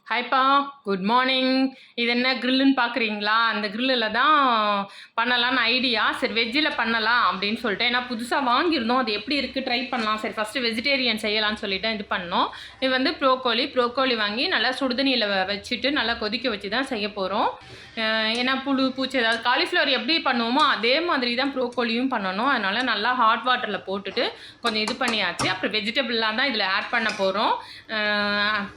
ஹாய்ப்பா, good morning. இது என்ன கிரில்லுன்னு பார்க்குறீங்களா? அந்த கிரில்லில் தான் பண்ணலான்னு ஐடியா. சரி வெஜ்ஜில் பண்ணலாம் அப்படின்னு சொல்லிட்டு, ஏன்னா புதுசாக வாங்கியிருந்தோம். அது எப்படி இருக்குது ட்ரை பண்ணலாம். சரி ஃபஸ்ட்டு வெஜிடேரியன் செய்யலாம்னு சொல்லிட்டு இது பண்ணோம். இது வந்து ப்ரோக்கோலி வாங்கி நல்லா சுடுதண்ணியில் வச்சுட்டு நல்லா கொதிக்க வச்சு தான் செய்ய போகிறோம். ஏன்னா புழு பூச்சி ஏதாவது காலிஃப்ளவர் எப்படி பண்ணுவோமோ அதே மாதிரி தான் ப்ரோக்கோலியும் பண்ணணும். அதனால் நல்லா ஹாட் வாட்டரில் போட்டுட்டு கொஞ்சம் இது பண்ணியாச்சு. அப்புறம் வெஜிடபிள்லாம் தான் இதில் ஆட் பண்ண போகிறோம்.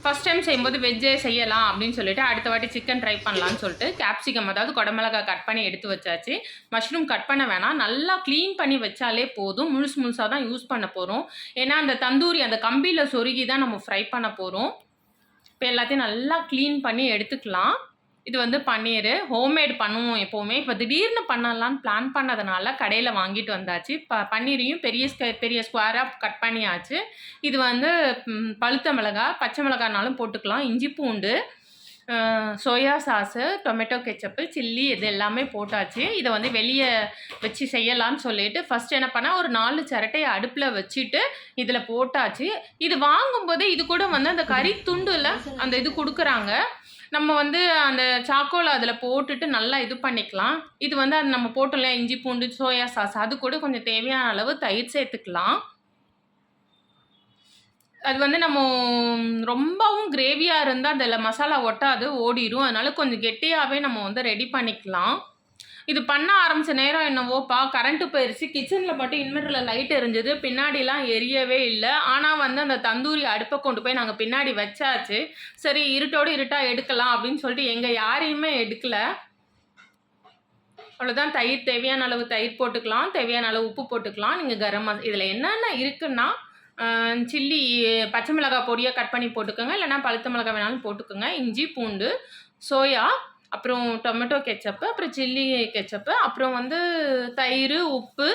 ஃபஸ்ட் டைம் செய்யும்போது வெஜ்ஜே செய்யலாம் அப்படின்னு சொல்லிட்டு அடுத்த வாட்டி சிக்கன் ட்ரை பண்ணலான்னு சொல்லிட்டு கேப்சிகம் அதாவது குடமிளகாய் கட் பண்ணி எடுத்து வச்சாச்சு. மஷ்ரூம் கட் பண்ண வேணாம், நல்லா க்ளீன் பண்ணி வச்சாலே போதும். முழுசாக தான் யூஸ் பண்ண போகிறோம். ஏன்னா அந்த தந்தூரி அந்த கம்பியில் சொருகி தான் நம்ம ஃப்ரை பண்ண போகிறோம். இப்போ எல்லாத்தையும் நல்லா க்ளீன் பண்ணி எடுத்துக்கலாம். இது வந்து பன்னீர் ஹோம்மேட் பண்ணுவோம் எப்போவுமே. இப்போ திடீர்னு பண்ணலான்னு பிளான் பண்ணதுனால கடையில் வாங்கிட்டு வந்தாச்சு. பன்னீரையும் பெரிய ஸ்கொயராக கட் பண்ணியாச்சு. இது வந்து பழுத்த மிளகாய், பச்சை மிளகாய்னாலும் போட்டுக்கலாம். இஞ்சி பூண்டு, soya sauce, tomato ketchup, chilli இது எல்லாமே போட்டாச்சு. இதை வந்து வெளியே வச்சு செய்யலாம்னு சொல்லிட்டு ஃபஸ்ட் என்ன பண்ணால் ஒரு 4 சிரட்டையை அடுப்பில் வச்சுட்டு இதில் போட்டாச்சு. இது வாங்கும்போது இது கூட வந்து அந்த கறி துண்டில் அந்த இது கொடுக்குறாங்க. நம்ம வந்து அந்த சாக்கோலை அதில் போட்டுட்டு நல்லா இது பண்ணிக்கலாம். இது வந்து அது நம்ம போட்டோம்ல இஞ்சி பூண்டு சோயா சாஸ் அது கூட கொஞ்சம் தேவையான அளவு தயிர் சேர்த்துக்கலாம். அது வந்து நம்ம ரொம்பவும் கிரேவியாக இருந்தால் அதில் மசாலா ஒட்டாது, ஓடிடும். அதனால கொஞ்சம் கெட்டியாகவே நம்ம வந்து ரெடி பண்ணிக்கலாம். இது பண்ண ஆரம்பித்த நேரம் என்னவோப்பா கரண்ட்டு போயிடுச்சு. கிச்சனில் மட்டும் இன்வெர்டரில் லைட் எரிஞ்சது, பின்னாடிலாம் எரியவே இல்லை. ஆனால் வந்து அந்த தந்தூரி அடுப்பை கொண்டு போய் நாங்கள் பின்னாடி வச்சாச்சு. சரி இருட்டோடு இருட்டாக எடுக்கலாம் அப்படின்னு சொல்லிட்டு எங்கள் யாரையுமே எடுக்கலை. அவ்வளோதான். தயிர் தேவையான அளவு தயிர் போட்டுக்கலாம், தேவையான அளவு உப்பு போட்டுக்கலாம். நீங்கள் கரம் இதில் என்னென்ன இருக்குன்னா சில்லி பச்சை மிளகாய் பொடியாக கட் பண்ணி போட்டுக்கோங்க, இல்லைனா பழுத்த மிளகாய் வேணாலும் போட்டுக்கோங்க. இஞ்சி பூண்டு, சோயா, அப்புறம் டொமேட்டோ கெச்சப்பு, அப்புறம் சில்லி கெச்சப்பு, அப்புறம் வந்து தயிர், உப்பு,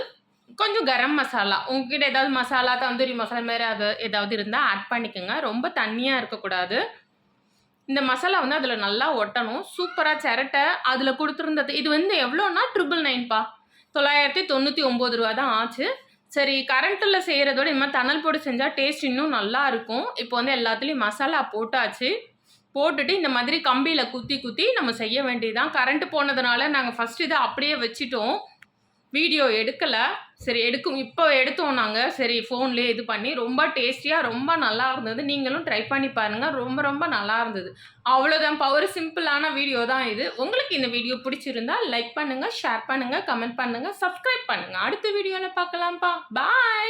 கொஞ்சம் கரம் மசாலா. உங்ககிட்ட ஏதாவது மசாலா தந்தூரி மசாலா மாரி அது ஏதாவது இருந்தால் ஆட் பண்ணிக்கோங்க. ரொம்ப தண்ணியாக இருக்கக்கூடாது. இந்த மசாலா வந்து அதில் நல்லா ஒட்டணும். சூப்பராக சிரட்டை அதில் கொடுத்துருந்தது. இது வந்து எவ்வளோன்னா 999பா, 999 ரூபா தான் ஆச்சு. சரி கரண்ட்டில் செய்கிறதோட இந்த மாதிரி தணல் போட்டு செஞ்சால் டேஸ்ட் இன்னும் நல்லா இருக்கும். இப்போ வந்து எல்லாத்துலேயும் மசாலா போட்டாச்சு. போட்டுட்டு இந்த மாதிரி கம்பியில் குத்தி நம்ம செய்ய வேண்டியதுதான். கரண்ட்டு போனதுனால நாங்கள் ஃபஸ்ட்டு இதை அப்படியே வச்சுட்டோம், வீடியோ எடுக்கலை. சரி இப்போ எடுத்தோம் நாங்கள். சரி ஃபோன்லேயே இது பண்ணி ரொம்ப டேஸ்டியாக ரொம்ப நல்லா இருந்தது. நீங்களும் ட்ரை பண்ணி பாருங்கள், ரொம்ப நல்லா இருந்தது. அவ்வளோதான்ப்பா, ஒரு சிம்பிளான வீடியோ தான் இது. உங்களுக்கு இந்த வீடியோ பிடிச்சிருந்தா லைக் பண்ணுங்கள், ஷேர் பண்ணுங்கள், கமெண்ட் பண்ணுங்கள், சப்ஸ்கிரைப் பண்ணுங்கள். அடுத்த வீடியோவில் பார்க்கலாம்ப்பா. பாய்.